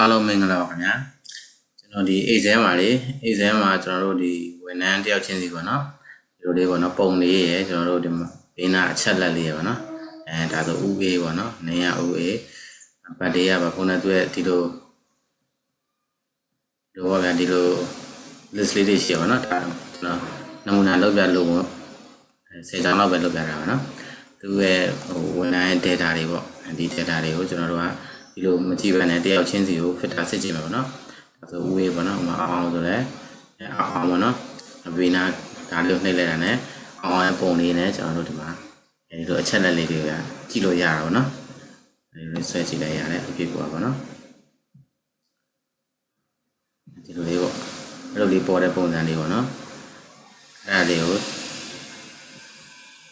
အားလုံးမင်္ဂလာပါခင်ဗျာကျွန်တော်ဒီ exam ပါလေ exam မှာကျွန်တော်တို့ဒီဝန်ထမ်းတယောက်ချင်းစီပေါ့နော်ဒီလိုလေးပေါ့နော်ပုံလေးရယ်ကျွန်တော်တို့ဒီဘေးနာအချက်လက်လေးရယ်ပေါ့နော်ဒါဆိုဥအေးပေါ့နော်နေရဥအေးပတ်တေးရပါခုနကသူရဲ့ဒီလိုပါဗျာဒီလို list လေးတွေရှိရပါနော်ဒါကျွန်တော်နမူနာလုပ်ပြလို့ပေါ့10လောက်ပဲလုပ်ပြတာပါနော်သူရဲ့ဝန်ထမ်းရဲ့ data တွေပေါ့ဒီ data တွေကိုကျွန်တော်တို့ကဒီလိုမကြည့်ဘဲနဲ့တယောက်ချင်းစီကို filter စစ်ကြည့်မှာပေါ့နော်ဒါဆိုဦးဝေးပေါ့နော်အောင်ဆိုလဲအောင်ပေါ့နော်ဘီနာဒါလေးကိုနှိပ်လိုက်တာနဲ့အောင်ရဲ့ပုံလေးနဲ့ကျွန်တော်တို့ဒီမှာဒီလိုအချက်လက်လေးတွေကကြည့်လို့ရတာပေါ့နော်ဒီလိုဆွဲကြည့်လိုက်ရတယ်အပြည့်ပေါ့နော်ဒီလိုလေးပေါ့အဲ့လိုလေးပေါ်တဲ့ပုံစံလေးပေါ့နော်အဲ့ဒါလေးကို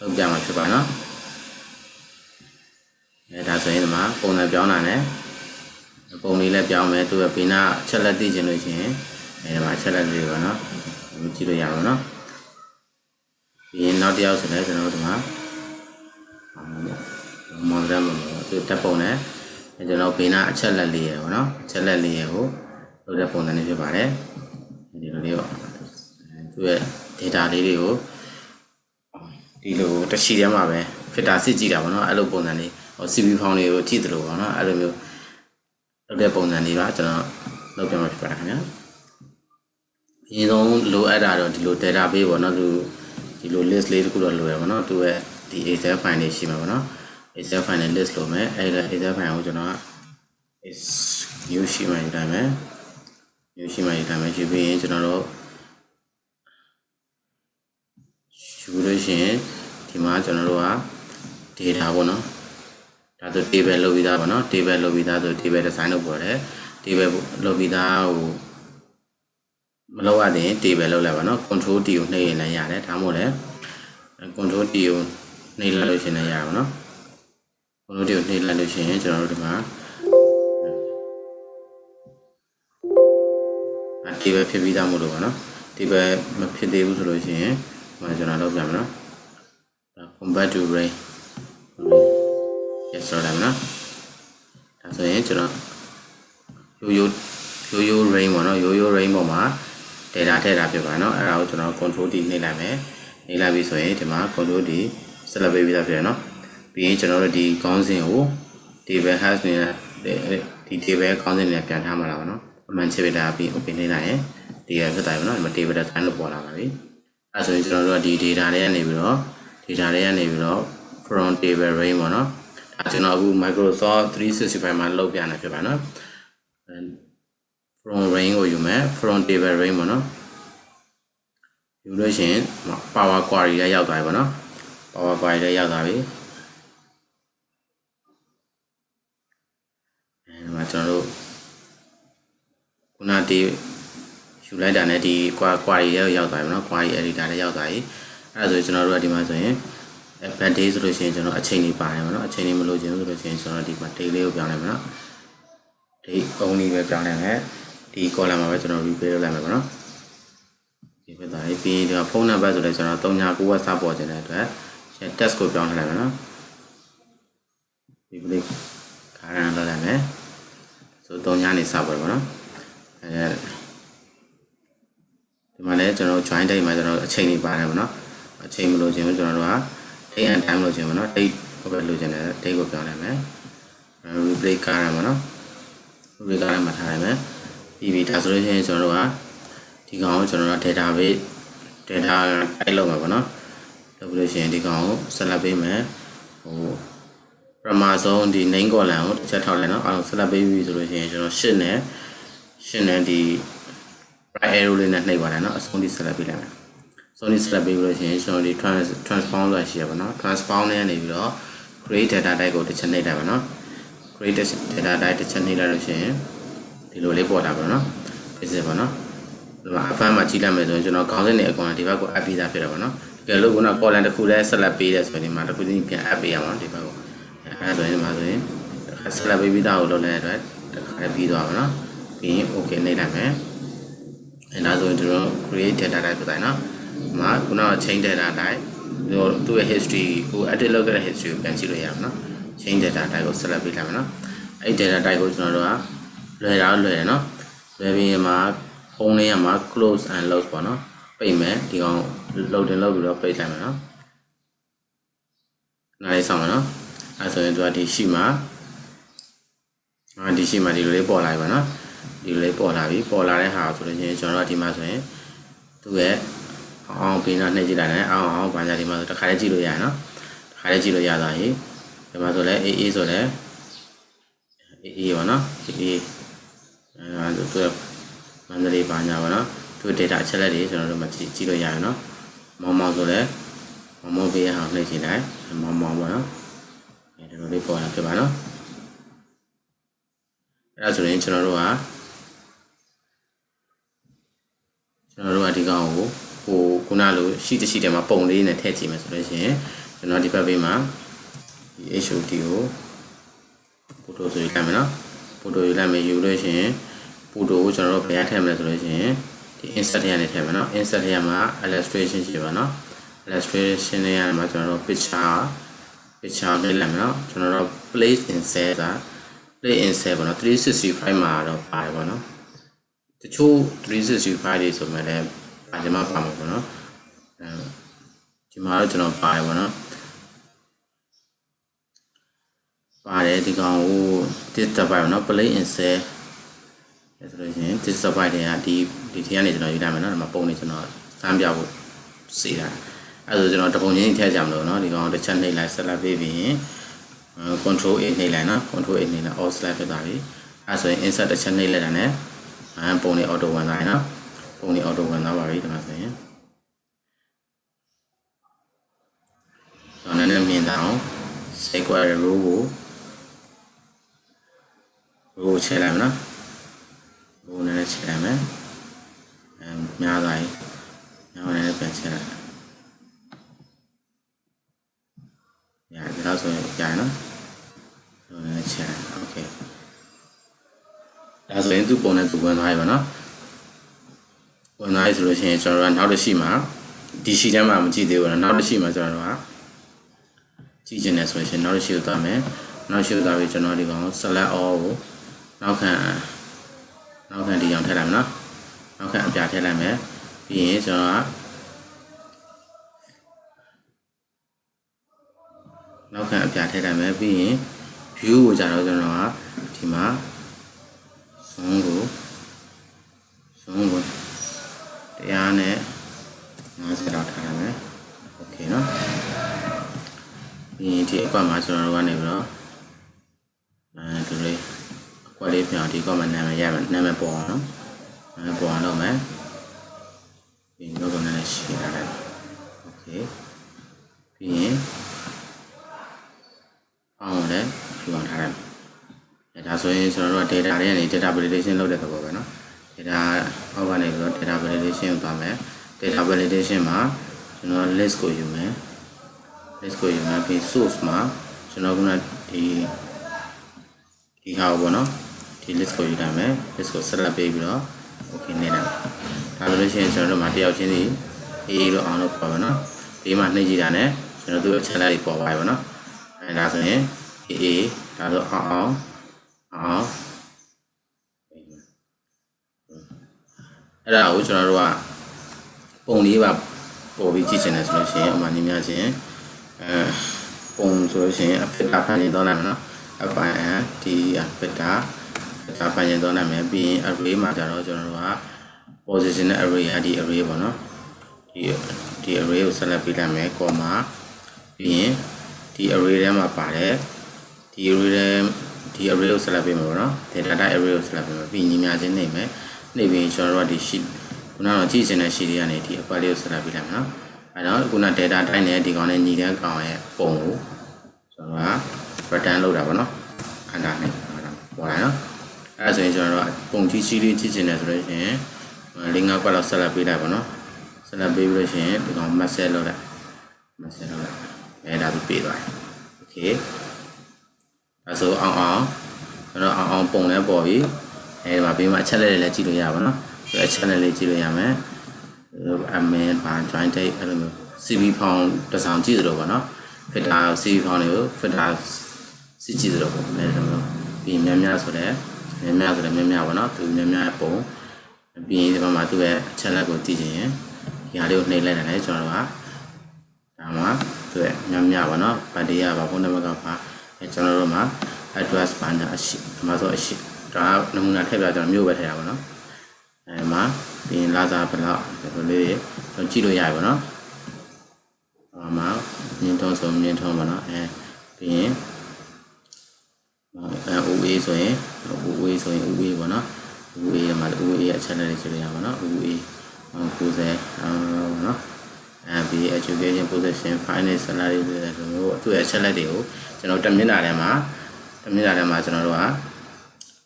လုပ်ပြမှာဖြစ်ပါနော်ဒါဆိုရင်ဒီမှာပုံစံပြောင်းတာနဲ့ပုံလေးလည်းပြောင်းမယ်သူကဘေးနာချက်လက်သိချင်လို့ရှိရင်ဒီမှာချက်လက်လေးပေါ့နော်ကြည့်လို့ရပါတော့နော်ပြီးရင်နောက်တစ်ယောက်ဆိုလည်းကျွန်တော်တို့ဒီမှာမော်ဒယ်မှာသူတက်ပုံနဲ့ကျွန်တော်ဘေးနာအချက်လက်လေးရယ်ပေါ့နော်အချက်လက်လေးရယ်ကိုလုပ်တဲ့ပုံစံလေးဖြစ်ပါတယ်ဒီလိုလေးပေါ့သူရဲ့ data လေးတွေကိုဒီလိုတရှိထဲမှာပဲ filter စစ်ကြည့်တာပေါ့နော်အဲ့လိုပုံစံလေးCV ဖောင်းလေးကိုကြည့်သလိုပေါ့နော်အဲ့လိုမျိုးလုပ်တဲ့ပုံစံလေးပါကျွန်တော်လုပ်ပြမှာဖြစ်ပါတယ်ခင်ဗျာအရင်ဆုံးလိုအပ်တာတော့ဒီလို data base ပေါ့နော်သူဒီလို list လေးတခုတော့လိုရပါတော့သူရဲ့ဒီ Excel file လေးရှိမှာပေါ့နော် Excel file နဲ့ list လိုမယ်အဲ့ဒါ Excel file ကိုကျွန်တော်က new ရှိမှယူတိုင်းမယ် new ရှိမှယူတိုင်းမယ်ယူပြီးရင်ကျွန်တော်တို့ယူလို့ရှိရင်ဒီမှာကျွန်တော်တို့က data ပေါ့နော်ဒါဆို table လုပ်ပြီးသားပေါ့နော် table လုပ်ပြီးသားဆို table design လုပ်ပေါ်တယ် table လုပ်ပြီးသားဟိုမလုပ်ရတဲ့ table လုပ်လိုက်ပါနော် control T ကိုနှိပ်ရင်လည်းရတယ်ဒါမှမဟုတ်လည်း control T ကိုနှိပ်လိုက်လို့ရှိရင်လည်းရပါနော် control T ကိုနှိပ်လိုက်လို့ရှိရင်ကျွန်တော်တို့ဒီမှာ table ဖြစ်ပြီးသားမို့လို့ပါနော် table မဖြစ်သေးဘူးဆိုလို့ရှိရင်ဒီမှာကျွန်တော်လုပ်ပြမယ်နော် convert to array yes ဆိုတယ်နော်ဒါဆိုရင်ကျွန်တော်ရိုး range ပေါ့နော်ရိုး range ပေါ်မှာ data ထည့်တာဖြစ်ပါနော်အဲ့ဒါကိုကျွန်တော် control D နှိပ်လိုက်မယ်နှိပ်လိုက်ပြီဆိုရင်ဒီမှာ control D ဆက်လက်ပေးပြီးသားဖြစ်ရနော်ပြီးရင်ကျွန်တော်တို့ဒီခေါင်းစဉ်ကို table has နေတဲ့ဒီ table ခေါင်းစဉ်နဲ့ပြန်ထားမှာလားပေါ့နော်အမှန်ချစ်ပေးတာပြီး open နှိပ်လိုက်ရင်ဒီရဖြစ်တယ်ပေါ့နော်ဒီမှာ table design လို့ပေါ်လာပါပြီအဲ့ဆိုရင်ကျွန်တော်တို့ကဒီ data တွေကနေပြီးတော့ from table range ပေါ့နော်ဒါကျွန်တော်အခု Microsoft 365 မှာလုပ်ပြနေဖြစ်ပါနော် from range ကိုယူမယ် from table range ပေါ့နော်ယူလို့ရှိရင် power query လည်းရောက်သွားပြီပေါ့နော် power query လည်းရောက်သွားပြီအဲဒီမှာကျွန်တော်တို့ခုနဒီယူလိုက်တာနဲ့ဒီ query လည်းရောက်သွားပြီပေါ့နော် query editor လည်းရောက်သွားပြီအဲဒါဆိုကျွန်တော်တို့ကဒီမှာဆိုရင် bad day ဆိုလို့ရှိရင်ကျွန်တော်အချိန်လေးပါတယ်ပေါ့နော်အချိန်လေးမလို့ချင်ဘူးဆိုလို့ရှိရင်ကျွန်တော်ဒီမှာ day လေးကိုပြောင်းလိုက်မယ်နော် day only ပဲပြောင်းလိုက်မယ်ဒီ column မှာပဲကျွန်တော် replace လုပ်လိုက်မယ်ပေါ့နော်ဒီဖြစ်သွားပြီပြီးရင်ဒီမှာဖုန်းနံပါတ်ဆိုလဲကျွန်တော်39ဝက်စာပေါ်ခြင်းတဲ့အတွက် test ကိုပြောင်းထည့်လိုက်မယ်နော် replace ခါရမ်းလုပ်လိုက်မယ်ဆို39နေစပေါ်ပေါ့နော်ဒီမှာလည်းကျွန်တော် join date မှာကျွန်တော်အချိန်လေးပါတယ်ပေါ့နော်အချိန်မလို့ခြင်းကျွန်တော်တို့က date and time လို့ခြင်းပေါ့နော် date ကိုပဲလို့ခြင်းတယ် date ကိုပြောင်းလိုက်မယ် replace ခါရမ်းပေါ့နော် replace ခါရမ်းမှာထားလိုက်မယ်ပြီးပြီဒါဆိုလို့ရှိရင်ကျွန်တော်တို့ကဒီကောင်ကိုကျွန်တော်တို့ database data အဲ့လောက်မှာပေါ့နော်လုပ်လို့ရှိရင်ဒီကောင်ကိုဆက်လက်ပေးမယ်ဟိုပထမဆုံးဒီ name column ကိုတစ်ချက်ထောက်လိုက်နော်အဲ့ဒါဆက်လက်ပေးပြီဆိုလို့ရှိရင်ကျွန်တော်8နဲ့ဒီ right arrow လေးနဲ့နှိပ်ပါတယ်နော်အဆုံးထိဆက်လက်ပေးလိုက်မယ်အဆုံးထိဆက်လက်ပေးလို့ရှိရင်ကျွန်တော်ဒီ transform ဆိုတာရှိရပါနော် transform နဲ့နေပြီးတော့ create data type ကိုတစ်ချက်နှိပ်လိုက်ပါနော် create data type တစ်ချက်နှိပ်လိုက်လို့ရှိရင်ဒီလိုလေးပေါ်လာပါတော့ဖြစ်စေပါနော်ဒီမှာအဖမ်းမှာကြည့်လိုက်မယ်ဆိုရင်ကျွန်တော်ခေါင်းစဉ်တွေအကောင်ဒီဘက်ကို add ပေးတာဖြစ်တော့ပါနော်တကယ်လို့ခုန column တစ်ခုလည်းဆက်လက်ပေးတယ်ဆိုရင်ဒီမှာတစ်ခုချင်းပြန် add ပေးရမှာဒီဘက်ကိုအဲဒါဆိုရင်ဒီမှာဆိုရင်ဆက်လက်ပေးပြီးသားကိုလုပ်လိုက်တဲ့အတွက်တစ်ခါလည်းပြီးသွားပါနော်ပြီးရင် okay နှိပ်လိုက်မယ်အဲဒါဆိုရင်ကျွန်တော် create data type ဖြစ်တိုင်းနော်ဒီမှာခုနက change data type သူ့ရဲ့ history ကို edit လုပ်ခဲ့တဲ့ history ကိုပြန်ကြည့်လို့ရမှာနော် change data type ကိုဆက်လက်ပေးလိုက်မယ်နော်အဲ့ data type ကိုကျွန်တော်တို့က လွယ်တာလွယ်တယ်နော်လွယ်ပြီးမှာဖုန်းလေးကမှာ close and lock ပေါ့နော်ပိတ်မယ်ဒီကောင်လှုပ်တင်လှုပ်ပြီးတော့ပိတ်လိုက်မယ်နော်နားလေးဆောင်မယ်နော်အဲဆိုရင်သူကဒီရှိမှာဒီရှိမှာဒီလိုလေးပေါ်လာပြီပေါ့နော်ဒီလိုလေးပေါ်လာပြီပေါ်လာတဲ့ဟာဆိုလို့ချင်းကျွန်တော်တို့ဒီမှာဆိုရင်သူ့ရဲ့အောင်ပင်တော့နှိပ်ကြည့်လိုက်တယ်အောင်ဘာညာဒီမှာဆိုတစ်ခါလေးကြည့်လို့ရတယ်နော်တစ်ခါလေးကြည့်လို့ရသွားပြီဒီမှာဆိုလဲအေးဆိုလဲအေးပါနော်အေးသူကမန္တလေးဘာညာပါနော်သူ data အချက်လက်တွေကျွန်တော်တို့မကြည့်လို့ရရနော်မောင်ဆိုလဲမောင်ပေးရအောင်နှိပ်ကြည့်လိုက်မောင်ပေါ့နော်ဒီလိုလေးပေါ်လာဖြစ်ပါနော်အဲ့ဒါဆိုရင်ကျွန်တော်တို့ကဒီကောင်ကိုခုနလိုရှိတယ်မှာပုံလေးနဲ့ထည့်ကြည့်မယ်ဆိုလို့ရှိရင်ကျွန်တော်ဒီဘက်ဘေးမှာဒီ HOD ကိုဖိုတိုဆိုယူလိုက်မယ်နော်ဖိုတိုယူလိုက်မယ်ယူလို့ရှိရင်ဖိုတိုကိုကျွန်တော်တို့ဘယ်ရထည့်မလဲဆိုလို့ရှိရင်ဒီ insert ထဲကနေထည့်မယ်နော် insert ထဲမှာ illustration ရှိပါနော် illustration ထဲမှာကျွန်တော်တို့ picture လေးလိုက်မယ်နော်ကျွန်တော်တို့ place in cell က play in cell ပေါ့နော်365မှာတော့ပါတယ်ပေါ့နော်တချို့365တွေဆိုမှလည်းပါကြမှာပါမှာပေါ့နော်ဒီမှာတော့ကျွန်တော်ပါတယ်ပေါ့နော်ပါတယ်ဒီကောင်ကို terabyte ပေါ့နော် play in cell ဆိုလို့ရှိရင် terabyte တွေကဒီထဲကနေကျွန်တော်ယူလိုက်မယ်နော်ဒီမှာပုံနေကျွန်တော်စမ်းပြဖို့စီတာအဲဆိုကျွန်တော်တပုံချင်းထည့်ကြမလို့နော်ဒီကောင်တစ်ချက်နှိပ်လိုက်ဆက်လက်ပေးပြီးရင်control A နှိပ်လိုက်နော် control A နှိပ်လိုက် all select ဖြစ်သွားပြီအဲဆိုရင် insert တစ်ချက်နှိပ်လိုက်တာနဲ့ပုံလေး auto ဝင်သွားပြီနော်ပုံလေး auto ဝင်သွားပါပြီဒီမှာဆိုရင်တော့နည်းနည်းမြင်အောင် sequence row ကိုချက်လိုက်မယ်နော်row နည်းနည်းချက်လိုက်မယ်များသွားပြီများနည်းနည်းပြန်ချက်လိုက်ရတယ်ဒါဆိုရင်ကြာနော်row နည်းနည်းချက်လိုက် okay ဒါဆိုရင်သူ့ပုံနဲ့သူဝင်သွားပြီပါနော်ဝင်သွားပြီဆိုလို့ရှိရင်ကျွန်တော်တို့ကနောက်တစ်ရှိမှာဒီရှိထဲမှာမကြည့်သေးဘူးနော်နောက်တစ်ရှိမှာကျွန်တော်တို့ကကြည့်ချင်တယ်ဆိုရင်နောက်တစ်ရှိကိုသွားမယ်နောက်ရှိကိုသွားပြီးကျွန်တော်ဒီကောင် select all ကိုနောက်ခံဒီအောင်ထည့်လိုက်မယ်နော်နောက်ခံအပြထည့်လိုက်မယ်ပြီးရင်ကျွန်တော်ကနောက်ခံအပြထည့်လိုက်မယ်ပြီးရင် view ကိုကြာတော့ကျွန်တော်ကဒီမှာzone ကိုတရားနဲ့50လောက်ထားရမယ်โอเคเนาะပြီးရင်ဒီအကွက်မှာကျွန်တော်တို့ကနေပြီးတော့ဒီလေးအကွက်လေးပြောင်းဒီအကွက်မှာနာမည်ရမယ်နာမည်ပေါ်အောင်เนาะနာမည်ပေါ်အောင်လုပ်မယ်ပြီးရင်တော့လည်းရှင်းထားလိုက်โอเคပြီးရင်အောင်လည်းပြအောင်ထားလိုက်ဒါဆိုရင်ကျွန်တော်တို့က data တွေကနေ data validation လုပ်တဲ့သဘောပဲเนาะ data အောက်ကနေပြီးတော့ data validation ကိုသွားမယ် data validation မှာကျွန်တော် list ကိုယူမယ်ပြီး source မှာကျွန်တော်ကဒီဟာပေါ့เนาะဒီ list ကိုယူလိုက်မယ် list ကို select ပေးပြီးတော့ okay နေလိုက်ဒါဆိုလို့ရှိရင်ကျွန်တော်တို့မှာတယောက်ချင်းစီ AA လို့အောင်လို့ပေါ်ပါเนาะဒီမှာနှိပ်ကြည့်တာ ਨੇ ကျွန်တော်တို့ channel လေးပေါ်ပါပြီပေါ့เนาะဒါဆိုရင် AA ဒါဆိုအောင်အဲ့ဒါကိုကျွန်တော်တို့ကပုံလေးပါပေါ်ပြီးကြည့်ချင်တယ်ဆိုလို့ရှိရင်အမှန်ကြီးများချင်းပုံဆိုလို့ရှိရင် filter ဖန်ရင်တော့နိုင်မယ်နော် filter ဖန်ရင်တော့နိုင်မယ်ပြီးရင် array မှာကြတော့ကျွန်တော်တို့က position နဲ့ array ဒီ array ပေါ့နော်ဒီ array ကို select ပေးလိုက်မယ် comma ပြီးရင်ဒီ array ထဲမှာပါတယ်ဒီ array ကို select ပေးမှာပေါ့နော် data array ကို select ပေးမှာပြီးညီများချင်းနေမယ်နေပြီးကျွန်တော်တို့ကဒီ sheet ခုနကကြည့်ချင်တဲ့ sheet တွေကနေဒီအကွက်လေးကို select ပေးလိုက်မှာနော်အဲတော့ခုန data တိုင်းနဲ့ဒီကောင်နဲ့ညီတဲ့ကောင်ရဲ့ပုံကိုကျွန်တော်က return လုပ်တာပေါ့နော်အဲ့ဒါနဲ့ပေါ်လာနော်အဲဒါဆိုရင်ကျွန်တော်တို့ကပုံကြီးကြီးလေးကြည့်ချင်တယ်ဆိုလို့ရှိရင်5ကွက်လောက် select ပေးလိုက်ပါနော် select ပေးပြီးလို့ရှိရင်ဒီကောင် message လုပ်လိုက်အဲဒါပြီးပေးသွားတယ် okay အဲဆိုအောင်ကျွန်တော်အောင်ပုံလဲပေါ်ပြီအဲဒီမှာဘေးမှာအချက်လက်တွေလည်းကြည့်လို့ရပါတော့ဒီအချက်လက်လေးကြည့်လို့ရမယ်admin ဘာ join date အဲ့လိုမျိုး CV ဖောင်းတစ်ဆောင်ကြည့်သလိုပေါ့နော် filter CV ဖောင်းတွေကို filter စစ်ကြည့်သလိုပေါ့အဲ့လိုမျိုးပြီးများဆိုတဲ့ များများဆိုလည်းများများပေါ့နော်သူများများပုံပြီးရင်ဒီမှာသူ့ရဲ့အချက်လက်ကိုကြည့်ချင်ရင်ဒီဟာလေးကိုနှိပ်လိုက်တယ်လေကျွန်တော်တို့ကဒါမှသူ့ရဲ့များများပေါ့နော်ဗတ်တေးရပါဖုန်းနံပါတ်ကပါကျွန်တော်တို့မှာ address ဘာညာအရှိဒီမှာဆိုအရှိဒါနမူနာထည့်ပြကျွန်တော်မြို့ပဲထည့်တာပေါ့နော်မှာပြီးရင်လာစားဘလောက်ဒီလိုလေးကျွန်တော်ကြည့်လို့ရပြီပေါ့နော်မှာမြင့်ထုံးဆိုမြင့်ထုံးပေါ့နော်ပြီးရင်OA ဆိုရင် OA ဆိုရင် OA ပေါ့နော် OA မှာ OA ရဲ့အချက်လက်တွေကြည့်လို့ရပါတော့ OA 90ပေါ့နော်ပြီး education position finance salary တွေဆိုတော့သူ့ရဲ့အချက်လက်တွေကိုကျွန်တော်တက်မျက်နှာထဲမှာကျွန်တော်တို့က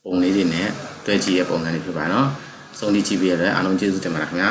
ပုံလေးတွေနဲ့တွဲကြည့်ရပုံစံတွေဖြစ်ပါနော်အဆုံးထိကြည့်ပြရတဲ့အားလုံးကျေးဇူးတင်ပါတယ်ခင်ဗျာ